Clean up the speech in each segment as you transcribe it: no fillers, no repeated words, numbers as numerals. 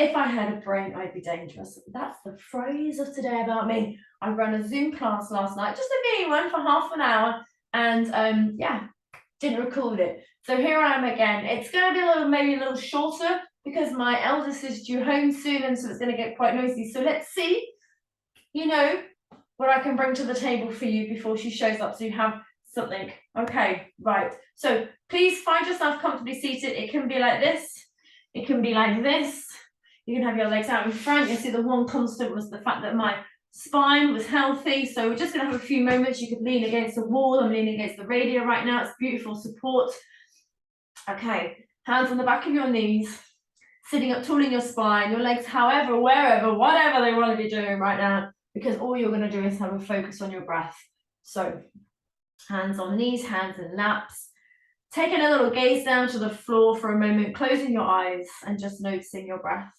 if I had a brain, I'd be dangerous. That's the phrase of today about me. I ran a Zoom class last night, just a mini one for half an hour, and yeah, didn't record it. So here I am again. It's going to be maybe a little shorter because my eldest is due home soon, and so it's going to get quite noisy. So let's see, what I can bring to the table for you before she shows up, so you have something. Okay, right. So please find yourself comfortably seated. It can be like this. It can be like this. You can have your legs out in front. You see the one constant was the fact that my spine was healthy. So we're just going to have a few moments. You could lean against the wall. I'm leaning against the radio right now. It's beautiful support. Okay, hands on the back of your knees, sitting up tall in your spine, your legs however, wherever, whatever they want to be doing right now, because all you're going to do is have a focus on your breath. So hands on knees, hands in laps. Taking a little gaze down to the floor for a moment, closing your eyes and just noticing your breath.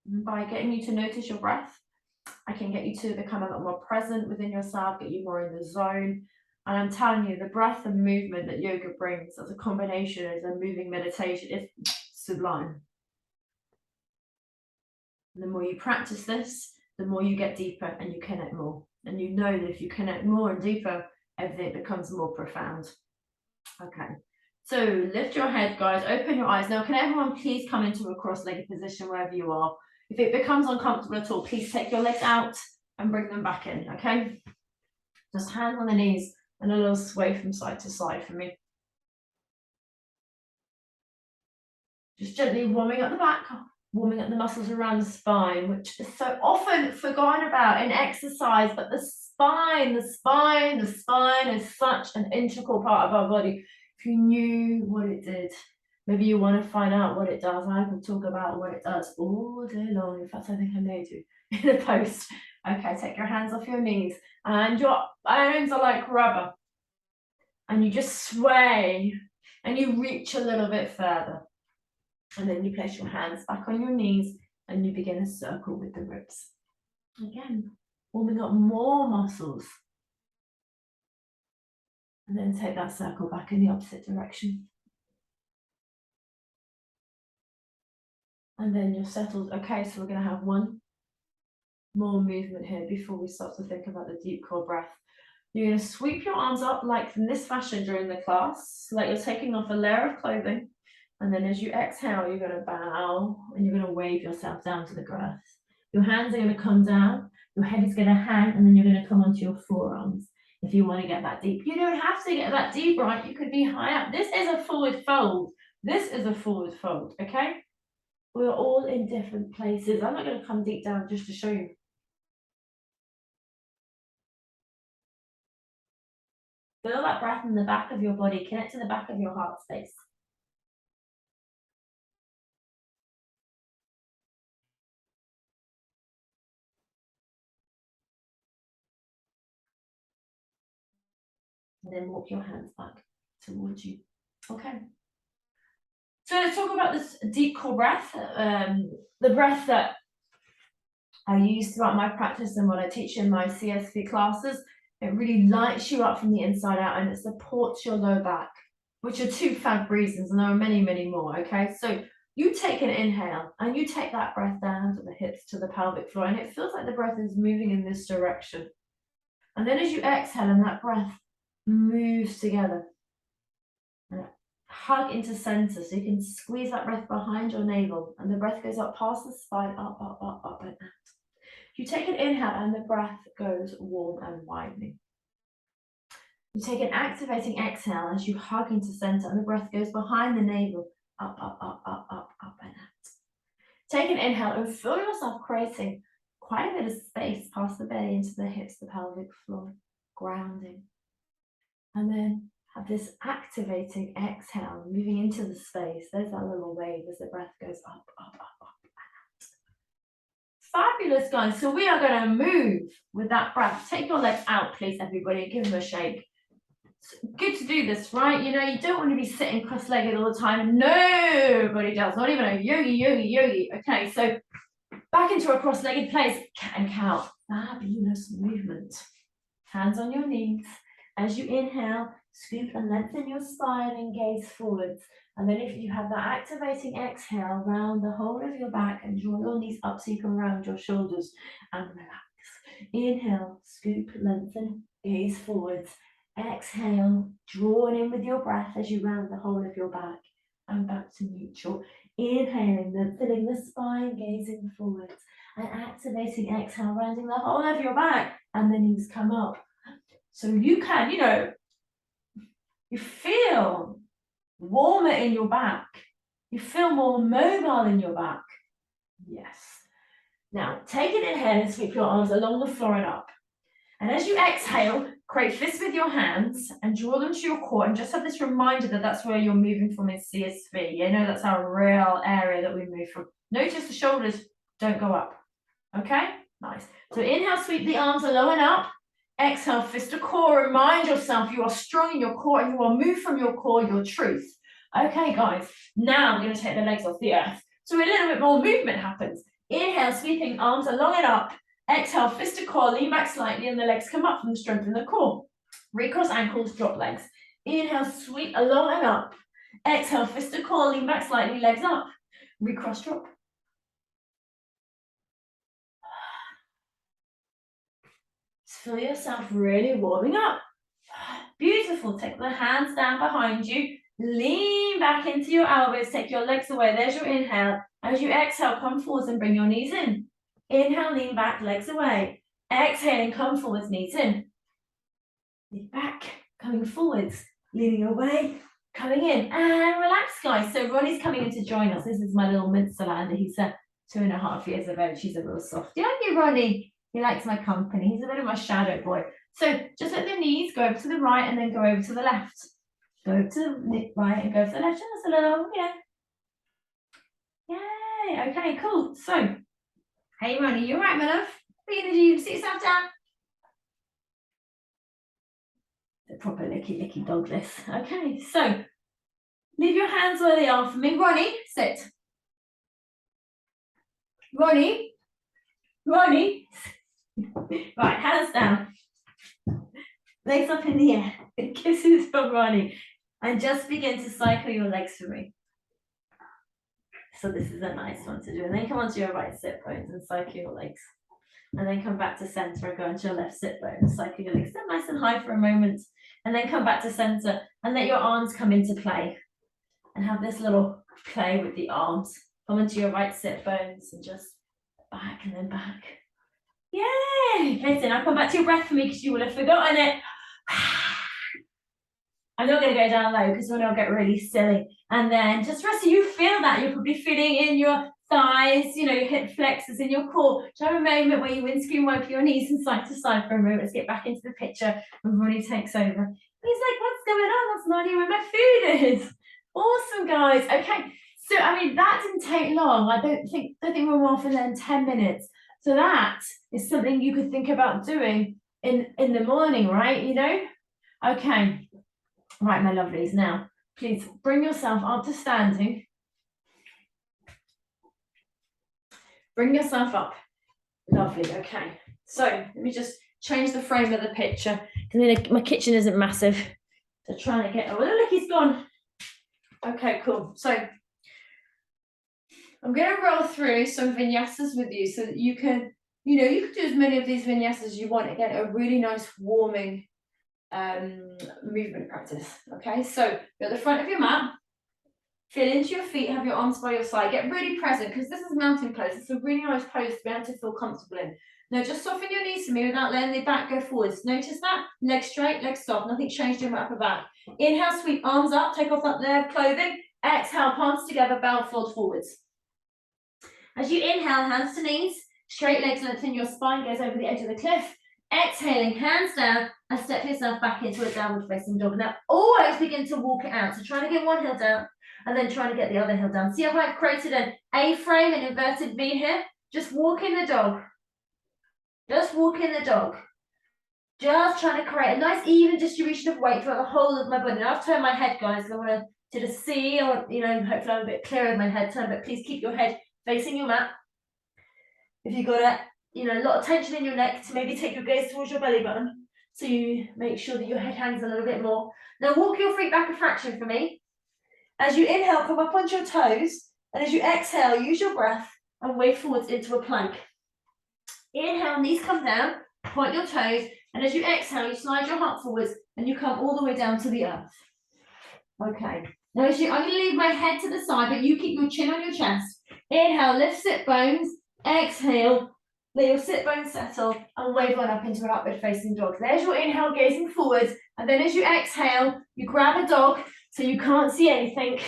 And by getting you to notice your breath, I can get you to become a lot more present within yourself, get you more in the zone. And I'm telling you, the breath and movement that yoga brings as a combination, as a moving meditation, is sublime. And the more you practice this, the more you get deeper and you connect more. And you know that if you connect more and deeper, everything becomes more profound. Okay, so lift your head, guys, open your eyes. Now, can everyone please come into a cross-legged position wherever you are? If it becomes uncomfortable at all, please take your legs out and bring them back in, okay? Just hands on the knees and a little sway from side to side for me. Just gently warming up the back, warming up the muscles around the spine, which is so often forgotten about in exercise, but the spine is such an integral part of our body. If you knew what it did, maybe you want to find out what it does. I could talk about what it does all day long. In fact, I think I may do in a post. Okay, take your hands off your knees and your arms are like rubber. And you just sway and you reach a little bit further. And then you place your hands back on your knees and you begin a circle with the ribs. Again, warming up more muscles. And then take that circle back in the opposite direction. And then you're settled. Okay, so we're going to have one more movement here before we start to think about the deep core breath. You're going to sweep your arms up like in this fashion during the class, like you're taking off a layer of clothing. And then as you exhale, you're going to bow and you're going to wave yourself down to the grass. Your hands are going to come down, your head is going to hang, and then you're going to come onto your forearms if you want to get that deep. You don't have to get that deep, right? You could be high up. This is a forward fold. This is a forward fold, okay? We're all in different places. I'm not going to come deep down just to show you. Feel that breath in the back of your body. Connect to the back of your heart space. And then walk your hands back towards you. Okay. So let's talk about this deep core breath, the breath that I use throughout my practice and what I teach in my CSV classes. It really lights you up from the inside out and it supports your low back, which are two fab reasons, and there are many, many more, okay? So you take an inhale and you take that breath down to the hips, to the pelvic floor, and it feels like the breath is moving in this direction. And then as you exhale and that breath moves together, and hug into center, so you can squeeze that breath behind your navel and the breath goes up past the spine, up, up, up, up and out. You take an inhale and the breath goes warm and widening. You take an activating exhale as you hug into center and the breath goes behind the navel, up, up, up, up, up, up and out. Take an inhale and feel yourself creating quite a bit of space past the belly into the hips, the pelvic floor, grounding. And then have this activating exhale, moving into the space. There's that little wave as the breath goes up, up, up, up, and out. Fabulous, guys. So we are going to move with that breath. Take your legs out, please, everybody. Give them a shake. good to do this, right? You know, you don't want to be sitting cross-legged all the time, and nobody does, not even a yogi. Okay, so back into a cross-legged place, cat and cow. Fabulous movement. Hands on your knees. As you inhale, scoop and lengthen your spine and gaze forwards. And then if you have that activating exhale, round the whole of your back and draw your knees up so you can round your shoulders and relax. Inhale, scoop, lengthen, gaze forwards. Exhale, drawing in with your breath as you round the whole of your back and back to neutral. Inhaling, lengthening the spine, gazing forwards, and activating exhale, rounding the whole of your back, and the knees come up. So you can, you know, you feel warmer in your back. You feel more mobile in your back. Yes. Now, take an inhale and sweep your arms along the floor and up. And as you exhale, create fists with your hands and draw them to your core, and just have this reminder that that's where you're moving from in CSV. You know, that's our real area that we move from. Notice the shoulders don't go up. Okay, nice. So inhale, sweep the arms along and up. Exhale, fist to core. Remind yourself you are strong in your core and you are moved from your core, your truth. Okay, guys, now I'm going to take the legs off the earth. So a little bit more movement happens. Inhale, sweeping arms along and up. Exhale, fist to core, lean back slightly and the legs come up from the strength in the core. Recross ankles, drop legs. Inhale, sweep along and up. Exhale, fist to core, lean back slightly, legs up. Recross, drop. Feel yourself really warming up. Beautiful. Take the hands down behind you. Lean back into your elbows. Take your legs away. There's your inhale. As you exhale, come forwards and bring your knees in. Inhale, lean back, legs away. Exhaling, come forwards, knees in. Lean back, coming forwards, leaning away, coming in. And relax, guys. So Ronnie's coming in to join us. This is my little Minsterlander. He's 2.5 years of age. She's a real softie. Aren't you, Ronnie? He likes my company. He's a bit of my shadow boy. So just let the knees go over to the right and then go over to the left. Go over to the right and go to the left. Just a little, Yay. Okay, cool. So, hey, Ronnie, you all right, my love? What are you going to do? Sit yourself down. The proper licky dog this. Okay, so leave your hands where they are for me. Ronnie, sit. Ronnie. Right, hands down. Legs up in the air. Kisses from Ronnie. And just begin to cycle your legs for me. So this is a nice one to do. And then come onto your right sit bones and cycle your legs. And then come back to center and go onto your left sit bone and cycle your legs. Stand nice and high for a moment. And then come back to center and let your arms come into play. And have this little play with the arms. Come into your right sit bones and just back and then back. Yay! Okay, so now come back to your breath for me because you will have forgotten it. I'm not going to go down low because then I'll get really silly. And then just rest. So you feel that. You're probably feeling in your thighs, your hip flexors, in your core. Just have a moment where you windscreen wipe your knees from side to side for a moment. Let's get back into the picture when Ronnie takes over. He's like, what's going on? That's not even where my food is. Awesome, guys. Okay. So, I mean, that didn't take long. I don't think we're more than 10 minutes. So that is something you could think about doing in the morning, right? Okay. Right, my lovelies. Now, please bring yourself up to standing. Bring yourself up. Lovely. Okay. So let me just change the frame of the picture because my kitchen isn't massive. So trying to get. Oh, look, he's gone. Okay, cool. So I'm going to roll through some vignettes with you so that you can, you can do as many of these vignettes as you want. Again, a really nice warming movement practice. Okay, so you're at the front of your mat. Feel into your feet, have your arms by your side. Get really present because this is mountain pose. It's a really nice pose to be able to feel comfortable in. Now just soften your knees to me without letting the back go forwards. Notice that? Legs straight, legs soft. Nothing changed in my upper back. Inhale, sweep arms up. Take off that layer of clothing. Exhale, palms together, bow, fold forwards. As you inhale, hands to knees. Straight legs, lengthen your spine, goes over the edge of the cliff. Exhaling, hands down, and step yourself back into a downward facing dog. Now always begin to walk it out. So trying to get one heel down and then trying to get the other heel down. See how I've created an A-frame, an inverted V here? Just walk in the dog. Just walk in the dog. Just trying to create a nice even distribution of weight throughout the whole of my body. Now I've turned my head, guys, because I want to just see, I want, hopefully I'm a bit clearer in my head turn, but please keep your head facing your mat. If you've got a lot of tension in your neck, to maybe take your gaze towards your belly button, so you make sure that your head hangs a little bit more. Now walk your feet back a fraction for me. As you inhale, come up onto your toes, and as you exhale, use your breath and wave forwards into a plank. Inhale, knees come down, point your toes, and as you exhale, you slide your heart forwards and you come all the way down to the earth. Okay. Now, I'm going to leave my head to the side, but you keep your chin on your chest. Inhale, lift sit bones. Exhale, let your sit bones settle and wave on up into an upward facing dog. There's your inhale, gazing forwards. And then as you exhale, you grab a dog so you can't see anything.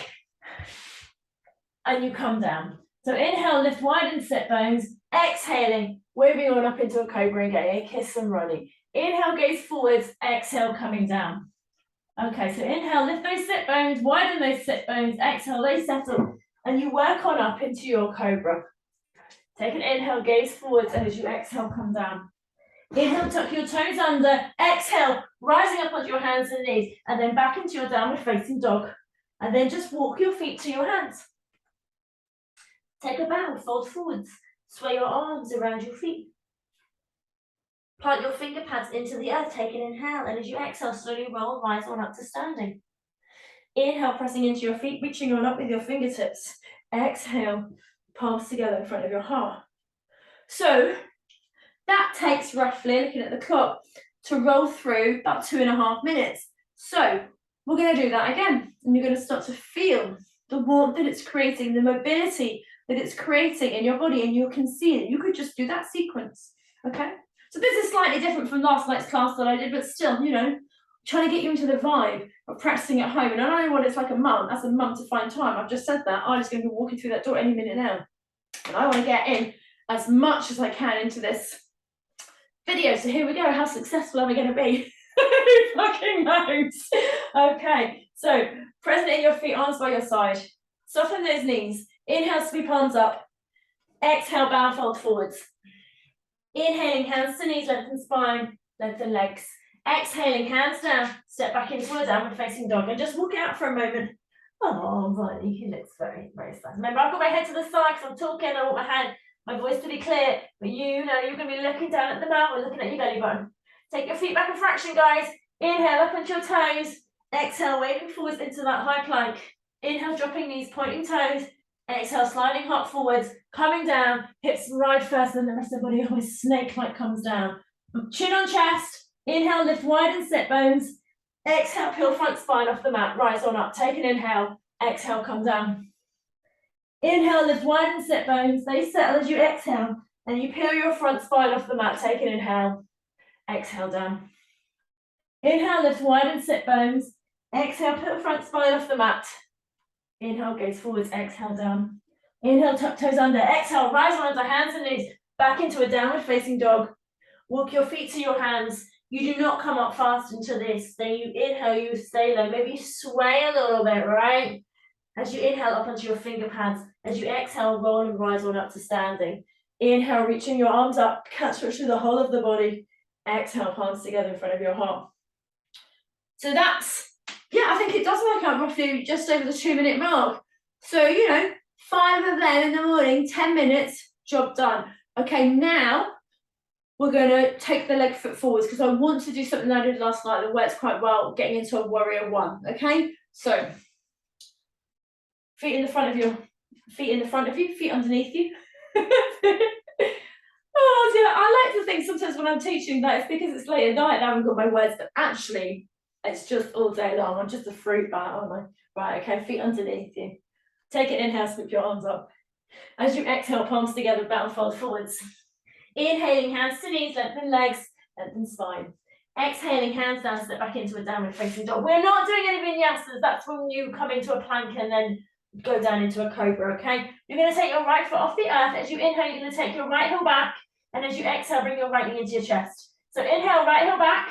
And you come down. So inhale, lift wide and sit bones. Exhaling, waving on up into a cobra and getting a kiss and rolling. Inhale, gaze forwards. Exhale, coming down. Okay, so inhale, lift those sit bones, widen those sit bones. Exhale, they settle. And you work on up into your cobra. Take an inhale, gaze forwards, and as you exhale, come down. Inhale, tuck your toes under. Exhale, rising up onto your hands and knees, and then back into your downward facing dog. And then just walk your feet to your hands. Take a bow, fold forwards. Sway your arms around your feet. Plant your finger pads into the earth, take an inhale, and as you exhale, slowly roll, rise on up to standing. Inhale, pressing into your feet, reaching on up with your fingertips. Exhale, palms together in front of your heart. So that takes roughly, looking at the clock, to roll through about 2.5 minutes. So we're going to do that again, and you're going to start to feel the warmth that it's creating, the mobility that it's creating in your body, and you can see it. You could just do that sequence, okay? So this is slightly different from last night's class that I did, but still, trying to get you into the vibe of practicing at home. And I know what it's like as a mum to find time. I've just said that. I'm just going to be walking through that door any minute now. And I want to get in as much as I can into this video. So here we go. How successful am I going to be? Who fucking knows? Okay, so present in your feet, arms by your side. Soften those knees. Inhale, sweep arms up. Exhale, bow, fold forwards. Inhaling, hands to knees, lengthen spine, lengthen legs. Exhaling, hands down, step back into a downward facing dog and just walk out for a moment. Oh, Riley, he looks very, very sad. Remember, I've got my head to the side because I'm talking, I want my voice to be clear, but you're going to be looking down at the mat, we're looking at your belly button. Take your feet back a fraction, guys. Inhale, up onto your toes. Exhale, waving forwards into that high plank. Inhale, dropping knees, pointing toes. Exhale, sliding heart forwards, coming down, hips ride first, and then the rest of the body always snake-like comes down. Chin on chest. Inhale, lift wide and sit bones. Exhale, peel front spine off the mat, rise on up. Take an inhale. Exhale, come down. Inhale, lift wide and sit bones. They settle as you exhale, and you peel your front spine off the mat. Take an inhale. Exhale, down. Inhale, lift wide and sit bones. Exhale, peel front spine off the mat. Inhale, gaze forwards, exhale, down. Inhale, tuck toes under. Exhale, rise on onto hands and knees, back into a downward facing dog. Walk your feet to your hands. You do not come up fast into this. Then you inhale, you stay there. Maybe you sway a little bit, right? As you inhale, up onto your finger pads. As you exhale, roll and rise on up to standing. Inhale, reaching your arms up, cat stretch through the whole of the body. Exhale, palms together in front of your heart. So that's, I think it does work out roughly just over the 2-minute mark. So, 5 of them in the morning, 10 minutes, job done. Okay, now we're going to take the leg foot forwards because I want to do something that I did last night that works quite well, getting into a warrior 1. Okay, so feet in the front of you, feet underneath you. Oh dear, I like to think sometimes when I'm teaching that it's because it's late at night and I haven't got my words, but actually it's just all day long. I'm just a fruit bat, aren't I? Right, okay, feet underneath you. Take an inhale, sweep your arms up. As you exhale, palms together, bow and fold forwards. Inhaling, hands to knees, lengthen legs, lengthen spine. Exhaling, hands down, step back into a downward facing dog. We're not doing any vinyasas. That's when you come into a plank and then go down into a cobra, okay? You're going to take your right foot off the earth. As you inhale, you're going to take your right heel back. And as you exhale, bring your right knee into your chest. So inhale, right heel back.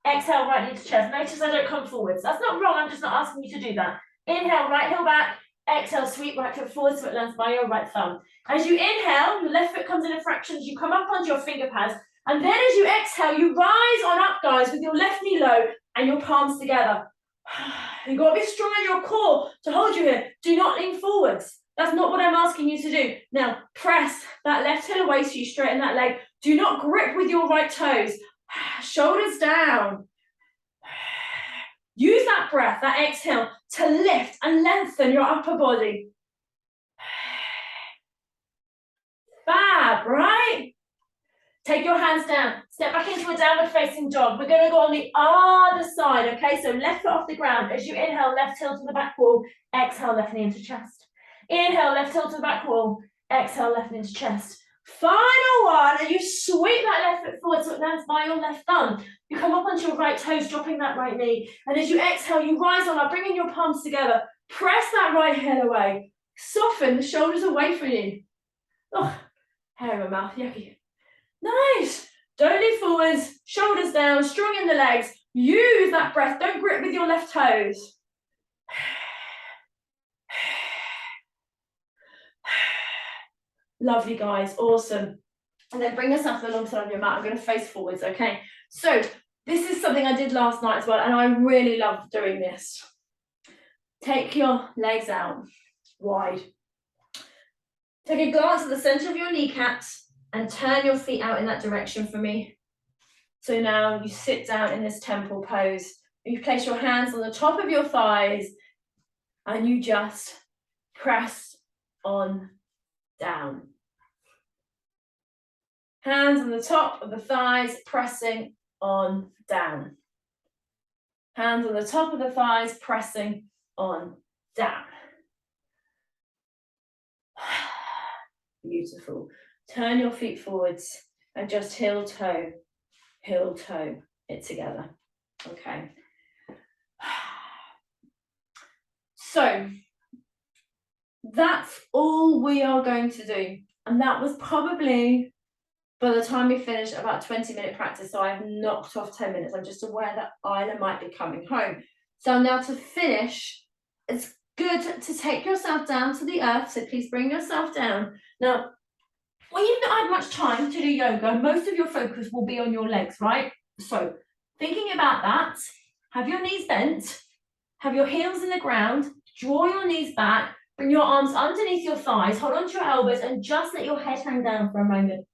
Exhale, right knee to chest. Notice I don't come forwards. That's not wrong. I'm just not asking you to do that. Inhale, right heel back. Exhale, sweep right foot forward so it lands by your right thumb. As you inhale, your left foot comes in a fraction. As you come up onto your finger pads, And then as you exhale, you rise on up, guys, with your left knee low and your palms together. You've got to be strong in your core to hold you here. Do not lean forwards. That's not what I'm asking you to do. Now, press that left heel away so you straighten that leg. Do not grip with your right toes. Shoulders down. Use that breath, that exhale, to lift and lengthen your upper body. Fab, right? Take your hands down. Step back into a downward facing dog. We're going to go on the other side, okay? So left foot off the ground. As you inhale, left heel to the back wall. Exhale, left knee into chest. Inhale, left heel to the back wall. Exhale, left knee into chest. Final one, and you sweep that left foot forward so it lands by your left thumb. You come up onto your right toes, dropping that right knee. And as you exhale, you rise on up, bringing your palms together. Press that right heel away. Soften the shoulders away from you. Oh, hair in my mouth, yucky. Nice. Don't lean forwards, shoulders down, strong in the legs. Use that breath. Don't grip with your left toes. Lovely, guys. Awesome. And then bring yourself alongside of your mat. I'm going to face forwards, okay? So this is something I did last night as well, and I really love doing this. Take your legs out wide. Take a glance at the center of your kneecaps and turn your feet out in that direction for me. So now you sit down in this temple pose. You place your hands on the top of your thighs and you just press on down. Hands on the top of the thighs, pressing on down. Hands on the top of the thighs, pressing on down. Beautiful. Turn your feet forwards and just heel toe it together. Okay. So that's all we are going to do. And that was probably, by the time we finished, about 20-minute practice. So I've knocked off 10 minutes. I'm just aware that Isla might be coming home. So now to finish, it's good to take yourself down to the earth. So please bring yourself down. Now, when you've not had much time to do yoga, most of your focus will be on your legs, right? So thinking about that, have your knees bent, have your heels in the ground, draw your knees back, bring your arms underneath your thighs, hold onto your elbows and just let your head hang down for a moment.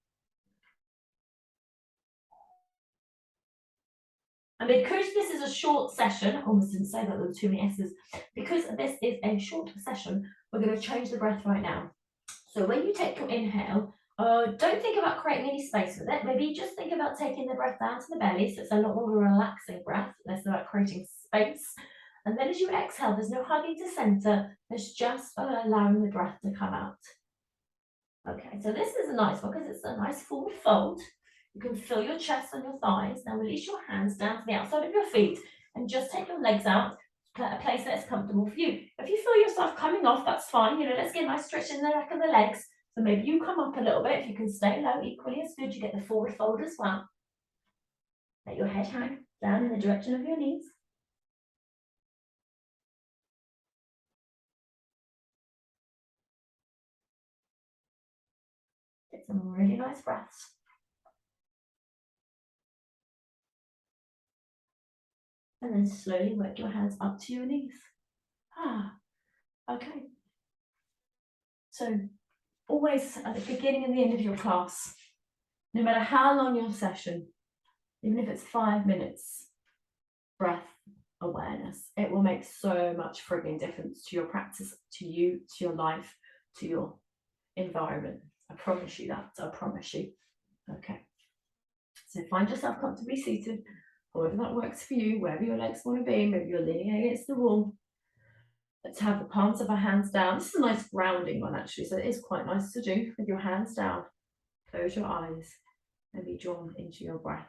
And because this is a short session, I almost didn't say that, there were too many S's. Because this is a short session, we're going to change the breath right now. So when you take your inhale, don't think about creating any space with it. Maybe just think about taking the breath down to the belly, so it's a lot more of a relaxing breath, less about creating space. And then as you exhale, there's no hugging to center, there's just allowing the breath to come out. Okay, so this is a nice one because it's a nice forward fold. You can feel your chest and your thighs. Now release your hands down to the outside of your feet and just take your legs out to a place that's comfortable for you. If you feel yourself coming off, that's fine. You know, let's get a nice stretch in the back of the legs. So maybe you come up a little bit. If you can stay low, equally as good. You get the forward fold as well. Let your head hang down in the direction of your knees. Get some really nice breaths. And then slowly work your hands up to your knees. Okay. So always at the beginning and the end of your class, no matter how long your session, even if it's 5 minutes, breath awareness, it will make so much frigging difference to your practice, to you, to your life, to your environment. I promise you that. I promise you. Okay. So find yourself comfortably seated, however that works for you, wherever your legs want to be. Maybe you're leaning against the wall. Let's have the palms of our hands down. This is a nice grounding one, actually, so it is quite nice to do with your hands down. Close your eyes and be drawn into your breath.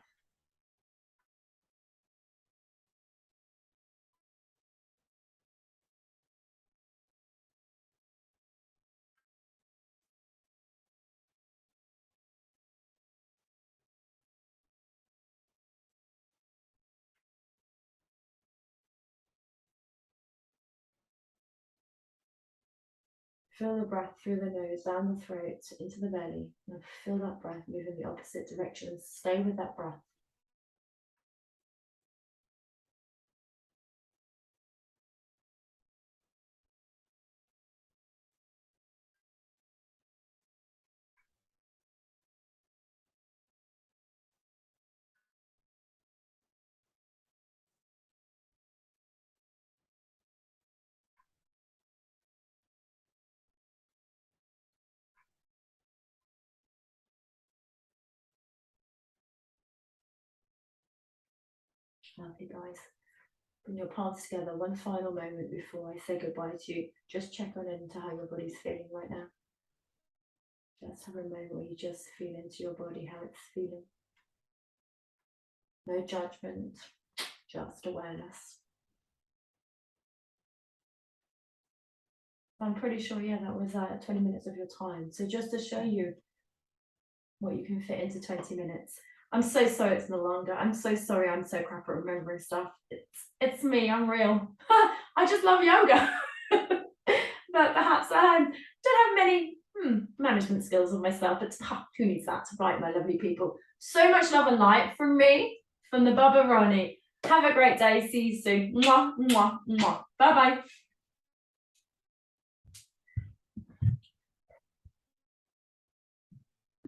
Feel the breath through the nose, down the throat, into the belly, and feel that breath move in the opposite direction. Stay with that breath. Lovely, guys. Bring your palms together. One final moment before I say goodbye to you. Just check on into how your body's feeling right now. Just have a moment where you just feel into your body how it's feeling. No judgment, just awareness. I'm pretty sure, yeah, that was 20 minutes of your time. So just to show you what you can fit into 20 minutes. I'm so sorry it's no longer. I'm so sorry I'm so crap at remembering stuff. It's me, I'm real. I just love yoga. But perhaps I don't have many management skills of myself, but who needs that, right, my lovely people? So much love and light from me, from the Baba Rani. Have a great day. See you soon. Mwah, mwah, mwah. Bye-bye.